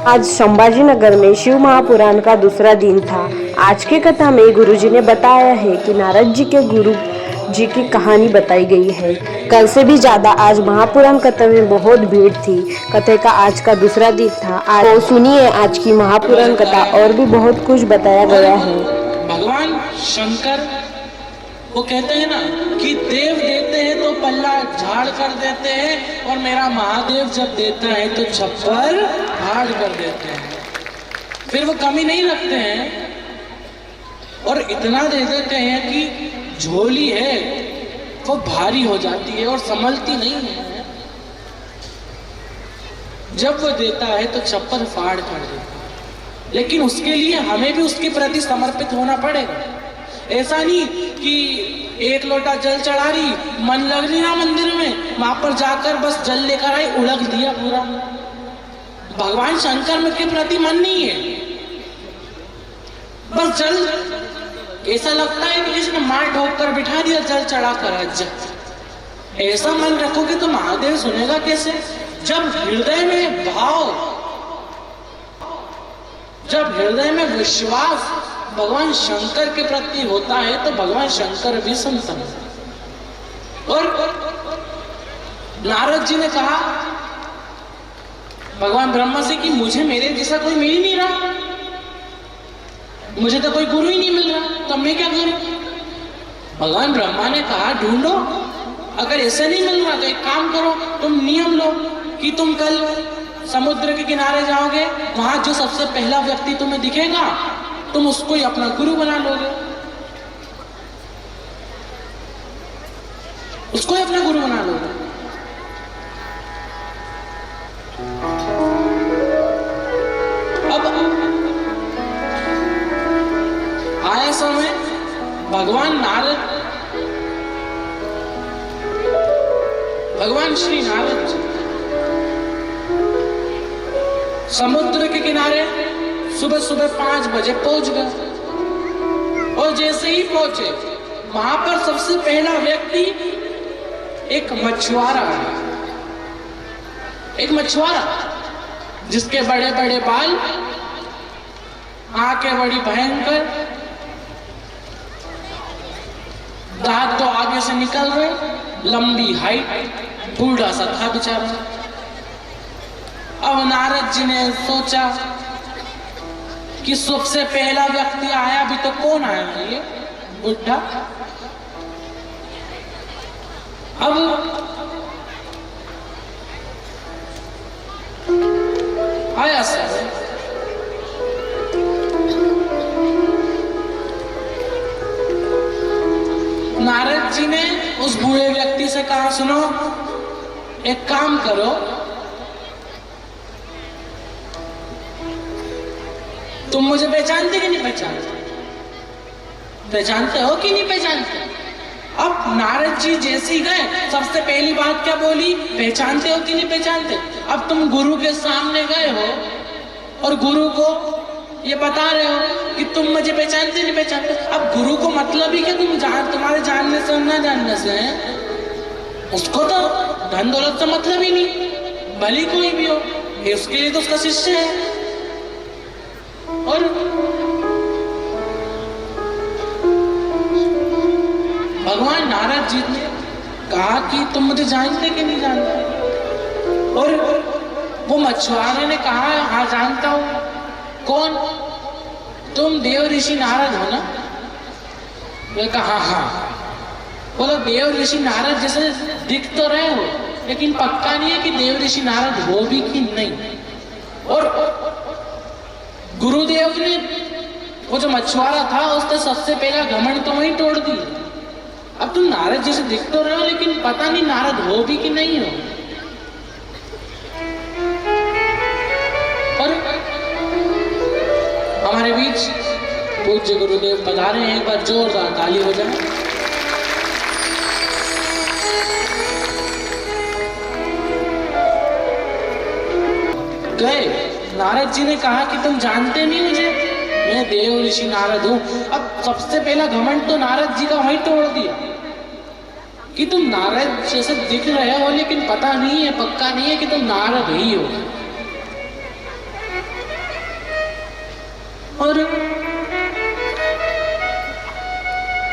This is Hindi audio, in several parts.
आज संभाजीनगर में शिव महापुराण का दूसरा दिन था। आज की कथा में गुरुजी ने बताया है कि नारद जी के गुरु जी की कहानी बताई गई है। कल से भी ज्यादा आज महापुराण कथा में बहुत भीड़ थी। कथा का आज का दूसरा दिन था। आज तो सुनिए आज की महापुराण कथा, और भी बहुत कुछ बताया गया है। भगवान शंकर वो कहते हैं ना कि देव देते हैं तो पल्ला झाड़ कर देते हैं, और मेरा महादेव जब देता है तो छप्पर फाड़ कर देते हैं। फिर वो कमी नहीं रखते हैं और इतना दे देते हैं कि झोली है वो भारी हो जाती है और संभलती नहीं है। जब वो देता है तो छप्पर फाड़ कर देता है, लेकिन उसके लिए हमें भी उसके प्रति समर्पित होना पड़ेगा। ऐसा नहीं कि एक लोटा जल चढ़ा रही, मन लग रही ना मंदिर में, वहां पर जाकर बस जल लेकर आई, उड़क दिया पूरा। भगवान शंकर में के प्रति मन नहीं है, बस जल ऐसा लगता है कि किसी ने मार ठोक कर बिठा दिया, जल चढ़ा कर आज। ऐसा मन रखोगे तो महादेव सुनेगा कैसे? जब हृदय में भाव, जब हृदय में विश्वास भगवान शंकर के प्रति होता है तो भगवान शंकर भी सुनते हैं। और नारद जी ने कहा भगवान ब्रह्मा से कि मुझे मेरे जैसा कोई मिल ही नहीं रहा, मुझे तो कोई गुरु ही नहीं मिल रहा, तो मैं क्या करूं? भगवान ब्रह्मा ने कहा ढूंढो, अगर ऐसे नहीं मिल रहा तो एक काम करो, तुम नियम लो कि तुम कल समुद्र के किनारे जाओगे, वहां जो सबसे पहला व्यक्ति तुम्हें दिखेगा तुम उसको ही अपना गुरु बना लोगे, उसको ही अपना गुरु बना लोगे। अब आया समय भगवान नारद, भगवान श्री नारद जी समुद्र के किनारे सुबह सुबह 5 बजे पहुंच गए। और जैसे ही पहुंचे वहां पर सबसे पहला व्यक्ति एक मछुआरा है, एक मछुआरा जिसके बड़े बड़े बाल, आंखें बड़ी भयंकर, दांत तो आगे से निकल रहे, लंबी हाइट, बूढ़ा सा था बेचारा। अब नारद जी ने सोचा कि सबसे पहला व्यक्ति आया, अभी तो कौन आया है ये बुढ़ा। अब आया सर, नारद जी ने उस बूढ़े व्यक्ति से कहा सुनो, एक काम करो, तुम मुझे पहचानते कि नहीं पहचानते? पहचानते हो कि नहीं पहचानते? अब नारद जी जैसे ही गए सबसे पहली बात क्या बोली? पहचानते हो कि नहीं पहचानते? अब तुम गुरु के सामने गए हो और गुरु को ये बता रहे हो कि तुम मुझे पहचानते नहीं पहचानते। अब गुरु को मतलब ही क्या तुम्हारे जानने से और ना जानने से है? उसको तो धन दौलत से मतलब ही नहीं, भले कोई भी हो, उसके लिए तो उसका शिष्य है। और भगवान नारद जी ने कहा कि तुम मुझे जानते कि नहीं जानते? और वो मछुआरे ने कहा हाँ जानता हूं। कौन? तुम देव ऋषि नारद हो ना? मैं कहा हाँ। बोला देव ऋषि नारद जैसे दिख तो रहे हो, लेकिन पक्का नहीं है कि देव ऋषि नारद हो भी कि नहीं। और गुरुदेव ने वो जो मछुआरा था उसने सबसे पहला घमंड तो वहीं तोड़ दी। अब तुम नारद जैसे दिख तो रहे हो, लेकिन पता नहीं नारद हो भी कि नहीं हो। और हमारे बीच पूज्य गुरुदेव पधारे हैं, एक बार जोरदार ताली हो जाए। गए, नारद जी ने कहा कि तुम जानते नहीं मुझे, मैं देव ऋषि नारद हूं। अब सबसे पहला घमंड तो नारद जी का वहीं तोड़ दिया कि तुम नारद जैसे दिख रहे हो, लेकिन पता नहीं है, पक्का नहीं है कि तुम नारद ही हो। और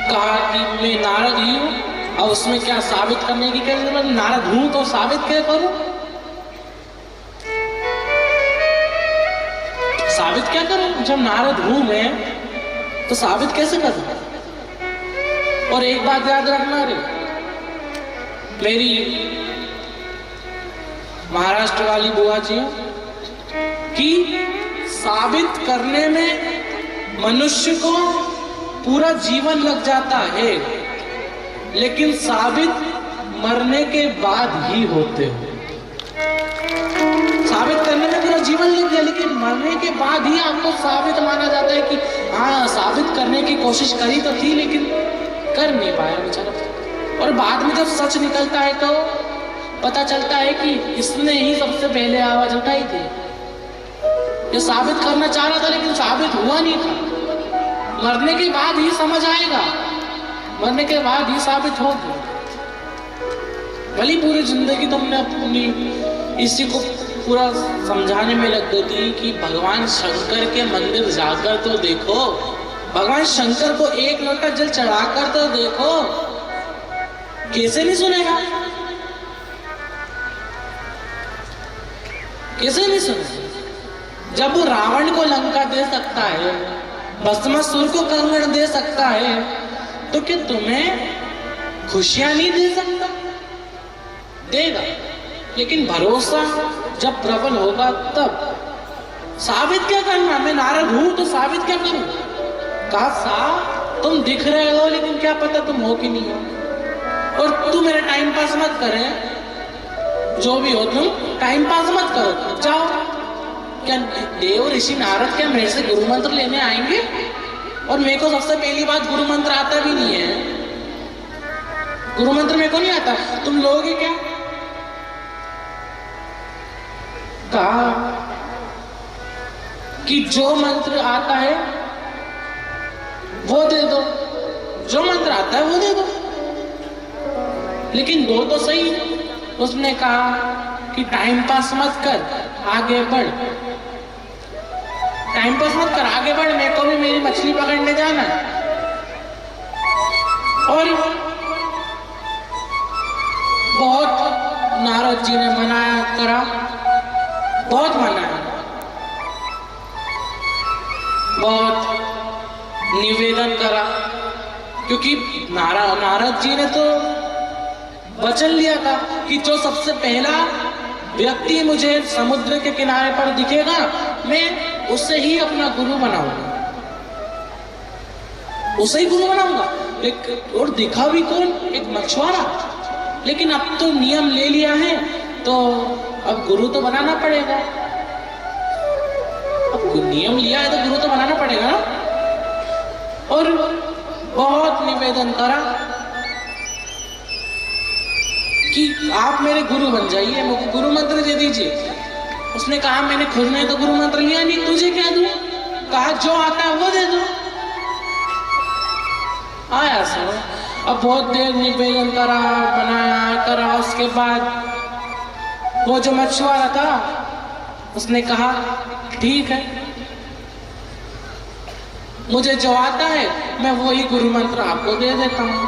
कहा कि मैं नारद ही हूं, और उसमें क्या साबित करने की क्या जरूरत? नारद हूं तो साबित क्या करूं? साबित क्या करूं? जब नारद हूं मैं तो साबित कैसे करूं? और एक बात याद रखना रे, मेरी महाराष्ट्र वाली बुआ जी कि साबित करने में मनुष्य को पूरा जीवन लग जाता है, लेकिन साबित मरने के बाद ही होते हो। साबित करने में पूरा जीवन लग गया, लेकिन मरने के बाद ही आपको साबित माना जाता है कि हाँ, साबित करने की कोशिश करी तो थी लेकिन कर नहीं पाया बेचारा। और बाद में जब सच निकलता है तो पता चलता है कि इसने ही सबसे पहले आवाज उठाई थी। ये साबित करना चाह रहा था लेकिन साबित हुआ नहीं था। मरने के बाद ही समझ आएगा, मरने के बाद ही साबित होगा। भली पूरी जिंदगी तुमने अपनी इसी को पूरा समझाने में लग देती कि भगवान शंकर के मंदिर जाकर तो देखो, भगवान शंकर को एक लोटा जल चढ़ाकर तो देखो, कैसे नहीं सुनेगा? कैसे नहीं सुनेगा? जब वो रावण को लंका दे सकता है, भस्मासुर को कंगन दे सकता है, तो क्या तुम्हें खुशियां नहीं दे सकता? देगा, लेकिन भरोसा जब प्रबल होगा तब। साबित क्या करना? मैं नारद हूं तो साबित क्या करूं? कहा सा तुम दिख रहे हो लेकिन क्या पता तुम हो कि नहीं हो। और तू मेरा टाइम पास मत करे, जो भी हो तुम टाइम पास मत करो, जाओ। क्या देव ऋषि नारद क्या मेरे से गुरु मंत्र लेने आएंगे? और मेरे को सबसे पहली बात गुरु मंत्र आता भी नहीं है। गुरु मंत्र मेरे को नहीं आता, तुम लोगे क्या? कहा कि जो मंत्र आता है वो दे दो, जो मंत्र आता है वो दे दो, लेकिन दो तो सही। उसने कहा कि टाइम पास मत कर, आगे बढ़। टाइम पास मत कर, आगे बढ़, मेरे को भी मेरी मछली पकड़ने जाना है। और बहुत नारद जी ने मनाया करा, बहुत मनाया, बहुत निवेदन करा, क्योंकि नारद जी ने तो वचन लिया था कि जो सबसे पहला व्यक्ति मुझे समुद्र के किनारे पर दिखेगा मैं उसे ही अपना गुरु बनाऊंगा, उसे ही गुरु बनाऊंगा। और दिखा भी कौन? एक मछुआरा। लेकिन अब तो नियम ले लिया है तो अब गुरु तो बनाना पड़ेगा। अब नियम लिया है तो गुरु तो बनाना पड़ेगा ना। और बहुत निवेदन करा कि आप मेरे गुरु बन जाइए, मुझे गुरु मंत्र दे दीजिए। उसने कहा मैंने खुद ने तो गुरु मंत्र लिया नहीं, तुझे क्या दूं? कहा जो आता है वो दे दो। आया सर, अब बहुत देर निवेदन करा, बनाया करा। उसके बाद वो जो मछुआरा था उसने कहा ठीक है, मुझे जो आता है मैं वही गुरु मंत्र आपको दे देता हूं।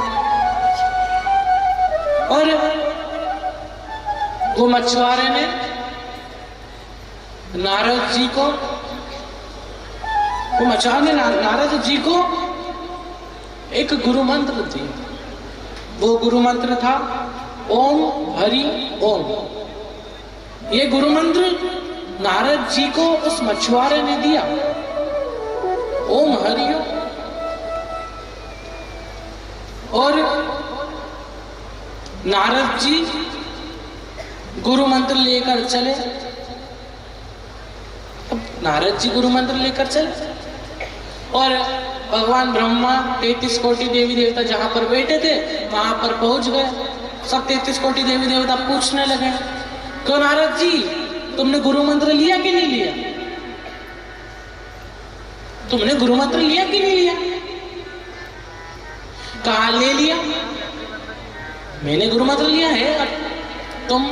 और वो मछुआरे ने नारद जी को, वो मछुआरे ने नारद जी को एक गुरु मंत्र दिया। वो गुरु मंत्र था ओम हरि ओम। ये गुरु मंत्र नारद जी को उस मछुआरे ने दिया, ओम हरि ओम। और नारद जी गुरु मंत्र लेकर चले। अब नारद जी गुरु मंत्र लेकर चले और भगवान ब्रह्मा 33 कोटि देवी देवता जहां पर बैठे थे वहां पर पहुंच गए। सब 33 कोटि देवी देवता पूछने लगे क्यों नारद जी तुमने गुरु मंत्र लिया कि नहीं लिया? तुमने गुरु मंत्र लिया कि नहीं लिया? कहा ले लिया, मैंने गुरु मंत्र लिया है। तुम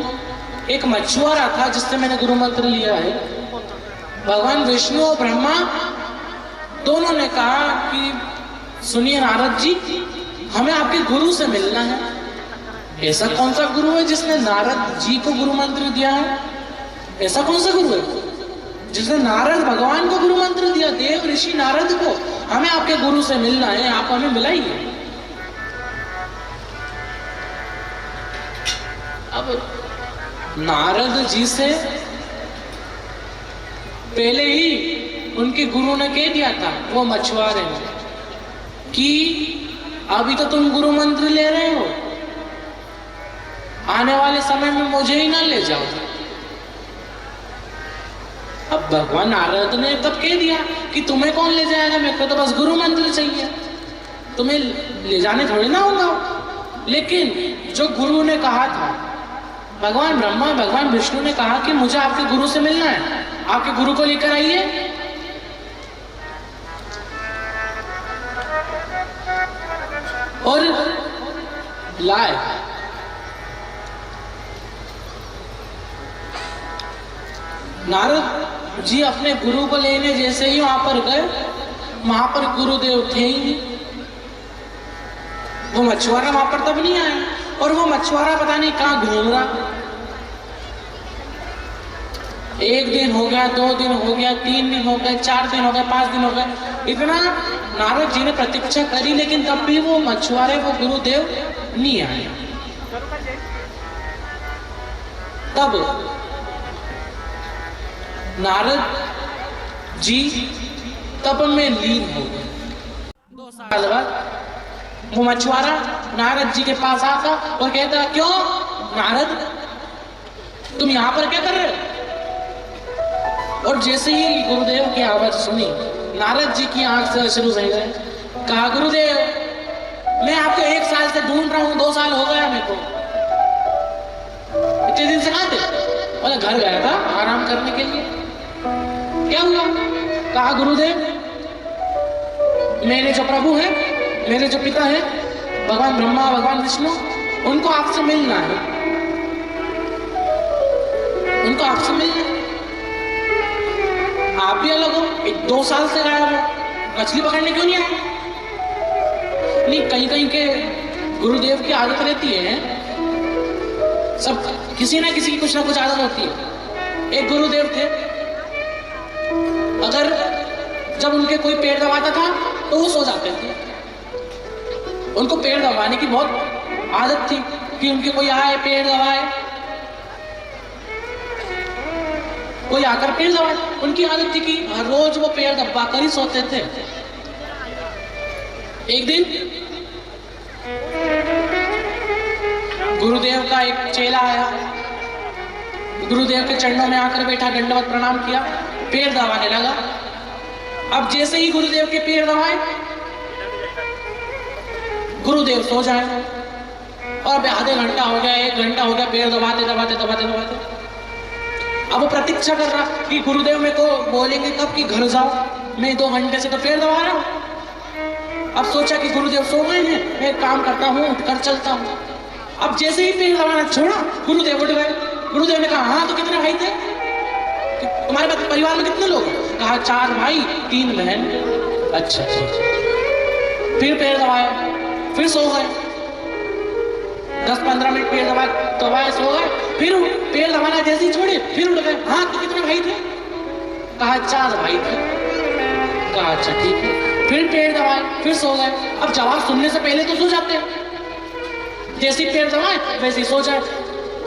एक मछुआरा था जिससे मैंने गुरु मंत्र लिया है। भगवान विष्णु और ब्रह्मा दोनों ने कहा कि सुनिए नारद जी, हमें आपके गुरु से मिलना है। ऐसा कौन सा गुरु है जिसने नारद जी को गुरु मंत्र दिया है? ऐसा कौन सा गुरु है जिसने नारद भगवान को गुरु मंत्र दिया, देव ऋषि नारद को? हमें आपके गुरु से मिलना है, आप हमें मिलाइए। अब नारद जी से पहले ही उनके गुरु ने कह दिया था, वो मछुआरे ने, कि अभी तो तुम गुरु मंत्र ले रहे हो, आने वाले समय में मुझे ही ना ले जाओ। अब भगवान नारद ने तब कह दिया कि तुम्हें कौन ले जाएगा, मेरे को तो बस गुरु मंत्र चाहिए, तुम्हें ले जाने थोड़ी ना होगा। लेकिन जो गुरु ने कहा था, भगवान ब्रह्मा भगवान विष्णु ने कहा कि मुझे आपके गुरु से मिलना है, आपके गुरु को लेकर आइए। और लाए। नारद जी अपने गुरु को लेने जैसे ही वहां पर गए, वहां पर गुरुदेव थे ही नहीं। वो मछुआरा वहां पर तब नहीं आया, और वो मछुआरा पता नहीं कहां घूम रहा। 1 दिन हो गया, 2 दिन हो गया, 3 दिन हो गए, 4 दिन हो गए, 5 दिन हो गए। इतना नारद जी ने प्रतीक्षा करी, लेकिन तब भी वो मछुआरे, वो गुरुदेव नहीं आए। तब नारद जी तप में लीन हो गए। 2 साल बाद वो मछुआरा नारद जी के पास आता और कहता, क्यों नारद, तुम यहाँ पर क्या कर रहे हो? और जैसे ही गुरुदेव की आवाज सुनी, नारद जी की आंख से अश्रु बह गए। कहा, गुरुदेव, मैं आपको 1 साल से ढूंढ रहा हूँ, 2 साल हो गया मेरे को, इतने दिन से कहाँ थे? बोले, घर गया था आराम करने के लिए। क्या हुआ? कहा, गुरुदेव, मेरे जो प्रभु हैं, मेरे जो पिता हैं, भगवान ब्रह्मा भगवान विष्णु, उनको आपसे मिलना है, उनको आपसे मिलना है। आप भी अलग हो, 2 साल से गायब हो, मछली पकड़ने क्यों नहीं आए? नहीं, कहीं कहीं के गुरुदेव की आदत रहती है, सब किसी ना किसी की कुछ ना कुछ आदत होती है। एक गुरुदेव थे, अगर जब उनके कोई पेड़ दबाता था तो वो सो जाते थे। उनको पेड़ दबाने की बहुत आदत थी कि उनके कोई आए पेड़ दबाए, कोई आकर पेड़ दबाए। उनकी आदत थी कि हर रोज वो पेड़ दबा कर ही सोते थे। एक दिन गुरुदेव का एक चेला आया, गुरुदेव के चरणों में आकर बैठा, दंडवत प्रणाम किया, पेड़ दबाने लगा। अब जैसे ही गुरुदेव के पेड़ दबाए, गुरुदेव सो जाए। और अब आधे घंटा हो गया, 1 घंटा हो गया, पेड़ दबाते दबाते दबाते दबाते। अब वो प्रतीक्षा कर रहा कि गुरुदेव मेरे को बोलेंगे कब कि घर जाओ, मैं 2 घंटे से तो पेड़ दबा रहा हूँ। अब सोचा कि गुरुदेव सो गए हैं, मैं एक काम करता हूँ, उठकर चलता हूँ। अब जैसे ही पेड़ दबाना छोड़ा, गुरुदेव उठ गए। गुरुदेव ने कहा, हाँ तो कितने भाई थे तुम्हारे परिवार में, कितने लोग? कहा, 4 भाई 3 बहन। अच्छा अच्छा। फिर पेड़ दबाया, फिर सो गए। 10-15 मिनट पेड़ दबाए, सो गए। फिर पेड़ दबाना जैसे ही छोड़े, फिर उठ गए। हाँ तो कितने भाई थे? कहा, 4 भाई थे। कहा, अच्छा ठीक है। फिर पेड़ दबाए, फिर सो गए। अब जवाब सुनने से पहले तो सो जाते हैं, जैसे ही पेड़ दबाए वैसे ही सो जाए।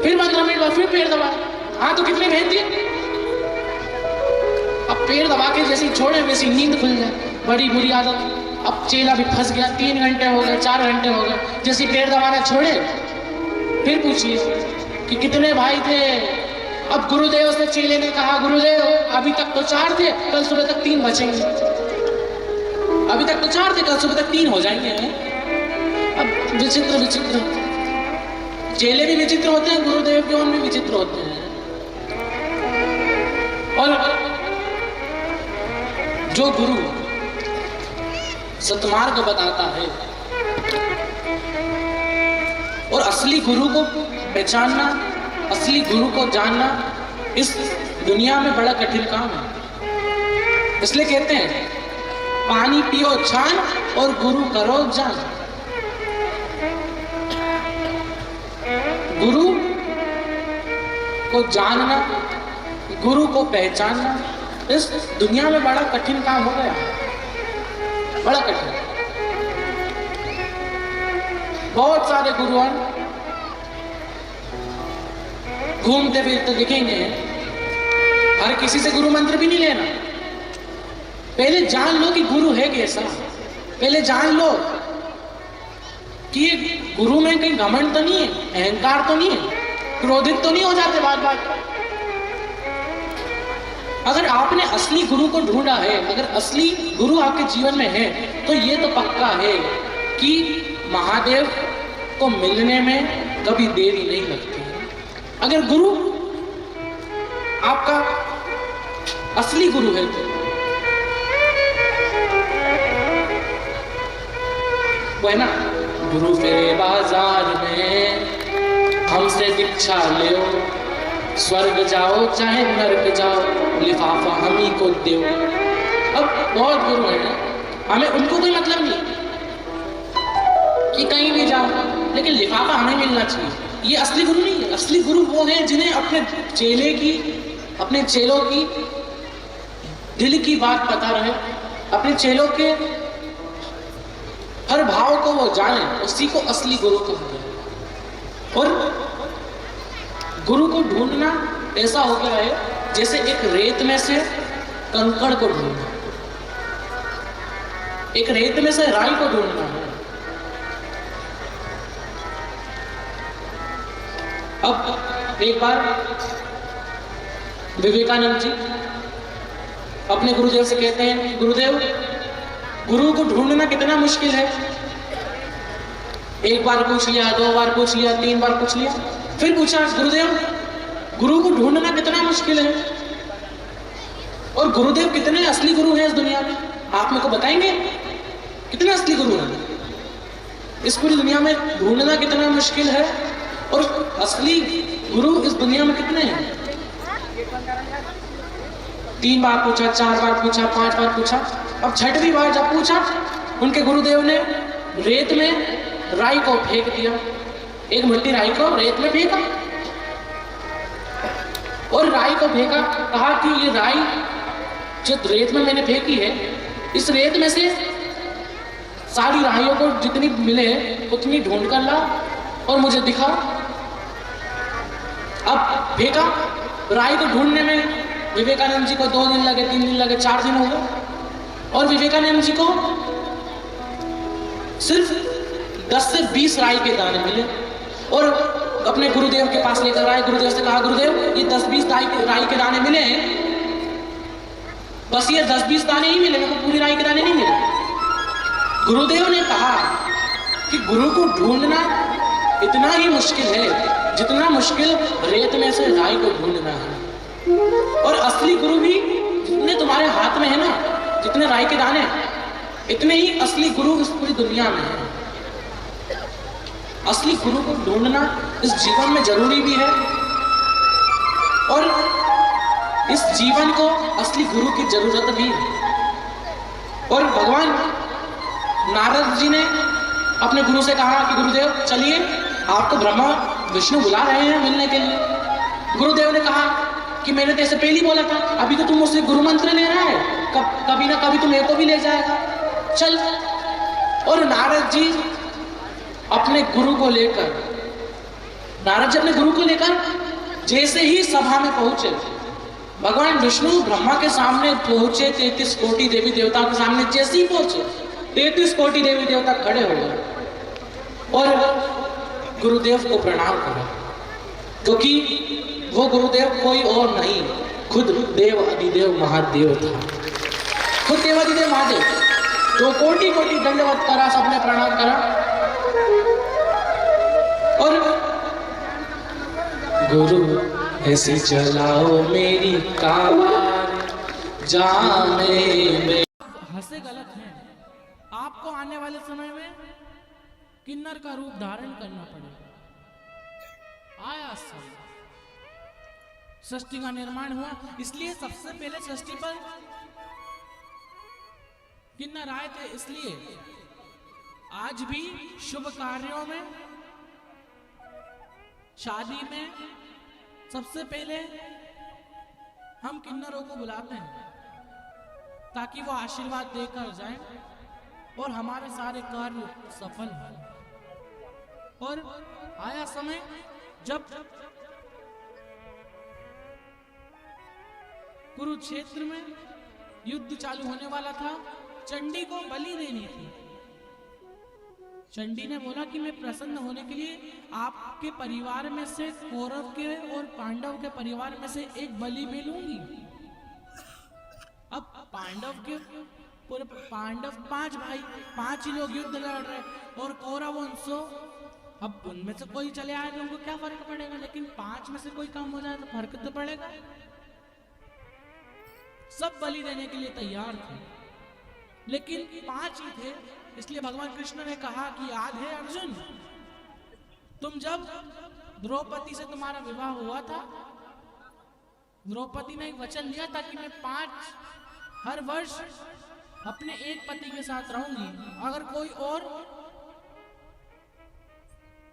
फिर 15 मिनट बाद फिर पेड़ दबाए। हाँ तो कितनी बहन थी? अब पेड़ दबा के जैसे ही छोड़े वैसी नींद खुल जाए। बड़ी बुरी आदत। अब चेला भी फंस गया। 3 घंटे हो गए, 4 घंटे हो गए। जैसे ही पेड़ दबाना छोड़े, फिर पूछिए कि कितने भाई थे? अब गुरुदेव से चेले ने कहा, गुरुदेव अभी तक तो 4 थे, कल सुबह तक 3 बचेंगे। अभी तक तो 4 थे, कल सुबह तक 3 हो जाएंगे। अब विचित्र विचित्र चेले भी विचित्र होते हैं, गुरुदेव के उन भी विचित्र होते हैं। और जो गुरु सतमार्ग बताता है और असली गुरु को पहचानना, असली गुरु को जानना इस दुनिया में बड़ा कठिन काम है। इसलिए कहते हैं पानी पियो छान और गुरु करो जान। गुरु को जानना, गुरु को पहचानना इस दुनिया में बड़ा कठिन काम हो गया, बड़ा कठिन। बहुत सारे गुरुआन घूमते फिरते दिखेंगे, हर किसी से गुरु मंत्र भी नहीं लेना। पहले जान लो कि गुरु है कैसा, पहले जान लो कि ये गुरु में कहीं घमंड तो नहीं है, अहंकार तो नहीं है, क्रोधित तो नहीं हो जाते बार बार। अगर आपने असली गुरु को ढूंढा है, अगर असली गुरु आपके जीवन में है, तो ये तो पक्का है कि महादेव को मिलने में कभी देरी नहीं लगती। अगर गुरु आपका असली गुरु है तो वो है ना, गुरु फिरे बाजार में हमसे दीक्षा लो, स्वर्ग जाओ चाहे नरक जाओ, लिफाफा हम ही को दो। अब बहुत गुरु हैं, हमें उनको कोई मतलब नहीं कि कहीं भी जाओ, लेकिन लिफाफा हमें मिलना चाहिए। ये असली गुरु नहीं है। असली गुरु वो है जिन्हें अपने चेले की, अपने चेलों की दिल की बात पता रहे, अपने चेलों के हर भाव को वो जाने, उसी को असली गुरु कहते हैं। और गुरु को ढूंढना ऐसा हो गया है जैसे एक रेत में से कंकड़ को ढूंढना, एक रेत में से राई को ढूंढना है। अब एक बार विवेकानंद जी अपने गुरुदेव से कहते हैं, गुरुदेव गुरु को ढूंढना कितना मुश्किल है। एक बार पूछ लिया, दो बार पूछ लिया, तीन बार पूछ लिया, फिर पूछा गुरुदेव गुरु को ढूंढना कितना मुश्किल है, और गुरुदेव कितने असली गुरु हैं इस दुनिया में, आप मेरे को बताएंगे कितने असली गुरु हैं इस पूरी दुनिया में, ढूंढना कितना मुश्किल है, और असली गुरु इस दुनिया में कितने हैं। 3 बार पूछा, 4 बार पूछा, 5 बार पूछा, अब 6वीं बार जब पूछा, उनके गुरुदेव ने रेत में राई को फेंक दिया, एक मुट्ठी राई को रेत में फेंका, और राई को फेंका, कहा कि ये राई जो रेत में मैंने फेंकी है, इस रेत में से सारी राइयों को जितनी मिले उतनी ढूंढ कर ला और मुझे दिखा। अब फेंका, राई को ढूंढने में विवेकानंद जी को 2 दिन लगे, 3 दिन लगे, 4 दिन हो गए, और विवेकानंद जी को सिर्फ 10 से 20 राई के दाने मिले। और अपने गुरुदेव के पास लेकर आए, गुरुदेव से कहा, गुरुदेव ये 10-20 राई के दाने मिले हैं, बस ये 10-20 दाने ही मिले, मेरे को पूरी राई के दाने नहीं मिले। गुरुदेव ने कहा कि गुरु को ढूंढना इतना ही मुश्किल है जितना मुश्किल रेत में से राई को ढूंढना है, और असली गुरु भी जितने तुम्हारे हाथ में है ना, जितने राई के दाने, इतने ही असली गुरु इस पूरी दुनिया में है। असली गुरु को ढूंढना इस जीवन में जरूरी भी है, और इस जीवन को असली गुरु की जरूरत भी है। और भगवान नारद जी ने अपने गुरु से कहा कि गुरुदेव चलिए, आपको ब्रह्मा विष्णु बुला रहे हैं मिलने के लिए। गुरुदेव ने कहा कि मैंने तो ऐसे पहले ही बोला था, अभी तो तुम मुझसे गुरु मंत्र ले रहा है, कभी ना कभी तुम मेरे को भी ले जाएगा, चल। और नारद जी अपने गुरु को लेकर, जैसे ही सभा में पहुंचे, भगवान विष्णु ब्रह्मा के सामने पहुंचे, 33 कोटि देवी देवता के सामने जैसे ही पहुंचे, 33 कोटि देवी देवता खड़े हो गए और गुरुदेव को प्रणाम करा, क्योंकि वो गुरुदेव कोई और नहीं, खुद देव अधिदेव महादेव था। खुद देव अधिदेव महादेव, जो कोटि कोटि दंडवत करा, सबने प्रणाम करा। और गुरु ऐसी चलाओ मेरी कार जाने में। हंसे गलत है, आपको आने वाले समय में किन्नर का रूप धारण करना पड़ेगा। आया समय, सृष्टि का निर्माण हुआ, इसलिए सबसे पहले सृष्टि पर किन्नर आए थे इसलिए आज भी शुभ कार्यों में, शादी में सबसे पहले हम किन्नरों को बुलाते हैं ताकि वो आशीर्वाद देकर जाएं और हमारे सारे कार्य सफल हों। और आया समय जब कुरुक्षेत्र में युद्ध चालू होने वाला था, चंडी को बलि देनी थी। चंडी ने बोला कि मैं प्रसन्न होने के लिए आपके परिवार में से, कौरव के और पांडव के परिवार में से एक बलि भी लूंगी। अब पांडव के पूरे 5 भाई, 5 ही लोग युद्ध लड़ रहे और कौरव 100। अब उनमें से कोई चले आए तो उनको क्या फर्क पड़ेगा, लेकिन 5 में से कोई कम हो जाए तो फर्क तो पड़ेगा। सब बलि देने के लिए तैयार थे, लेकिन 5 ही थे। इसलिए भगवान कृष्ण ने कहा कि याद है अर्जुन, तुम जब द्रौपदी से तुम्हारा विवाह हुआ था, द्रौपदी ने एक वचन लिया था कि मैं 5 हर वर्ष अपने एक पति के साथ रहूंगी, अगर कोई और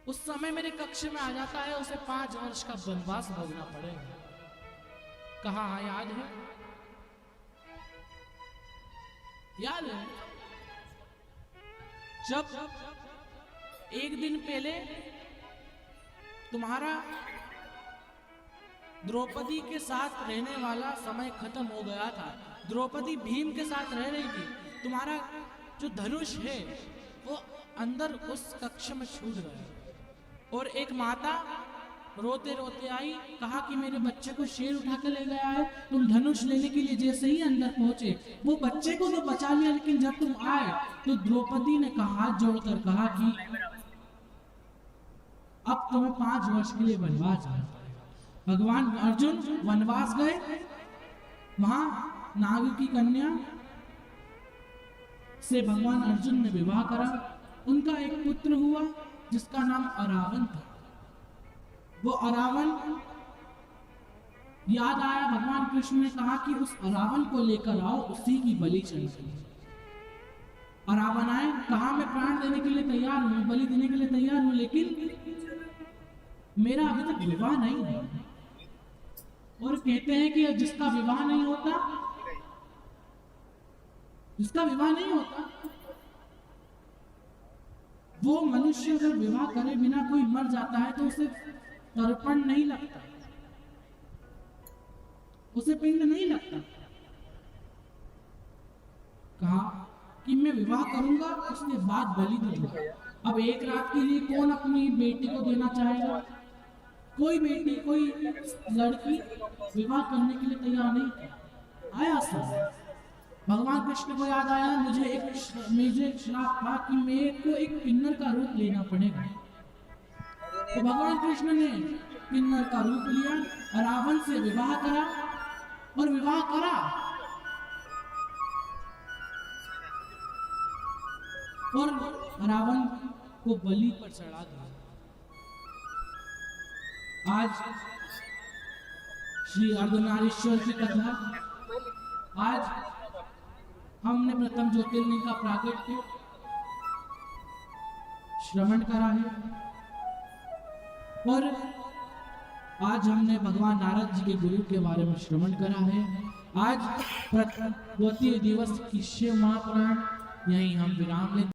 उस समय मेरे कक्ष में आ जाता है उसे 5 वर्ष का वनवास भोगना पड़ेगा। कहा हाँ याद है, याद है। जब एक दिन पहले तुम्हारा द्रौपदी के साथ रहने वाला समय खत्म हो गया था, द्रौपदी भीम के साथ रह रही थी, तुम्हारा जो धनुष है वो अंदर उस कक्ष में छूट गया और एक माता रोते रोते आई, कहा कि मेरे बच्चे को शेर उठा के ले गया है। तुम धनुष लेने के लिए जैसे ही अंदर पहुंचे, वो बच्चे को तो बचा लिया, लेकिन जब तुम आए तो द्रौपदी ने हाथ जोड़कर कहा कि अब तुम्हें 5 वर्ष के लिए वनवास जाना पड़ेगा। भगवान अर्जुन वनवास गए, वहां नाग की कन्या से भगवान अर्जुन ने विवाह करा। उनका एक पुत्र हुआ जिसका नाम अरावन था। वो अरावन याद आया, भगवान कृष्ण ने कहा कि उस अरावन को लेकर आओ, उसी की बलि चढ़ाइए। अरावन आए, कहा मैं प्राण देने के लिए तैयार हूं, बलि देने के लिए तैयार हूं, लेकिन मेरा अभी तक विवाह नहीं है। और कहते हैं कि जिसका विवाह नहीं होता, वो मनुष्य अगर विवाह करे बिना कोई मर जाता है तो उसे तर्पण नहीं लगता, उसे पिंड नहीं लगता। कहा कि मैं विवाह करूंगा, उसके बाद बलि दूंगा। अब एक रात के लिए कौन अपनी बेटी को देना चाहेगा? कोई बेटी, कोई लड़की विवाह करने के लिए तैयार नहीं थी। आया समय भगवान कृष्ण को याद आया, मुझे एक श्राप था कि मेरे को एक किन्नर का रूप लेना पड़ेगा। तो भगवान कृष्ण ने किन्नर का रूप लिया, रावण से विवाह करा और विवाह करा और रावण को बलि पर चढ़ा दिया। आज श्री अर्धनारीश्वर की कथा, आज हमने प्रथम ज्योतिर्लिंग का प्राकट्य श्रवण करा है और आज हमने भगवान नारद जी के गुरु के बारे में श्रवण करा है। आज द्वितीय दिवस की शिव महापुराण यहीं हम विराम लेते हैं।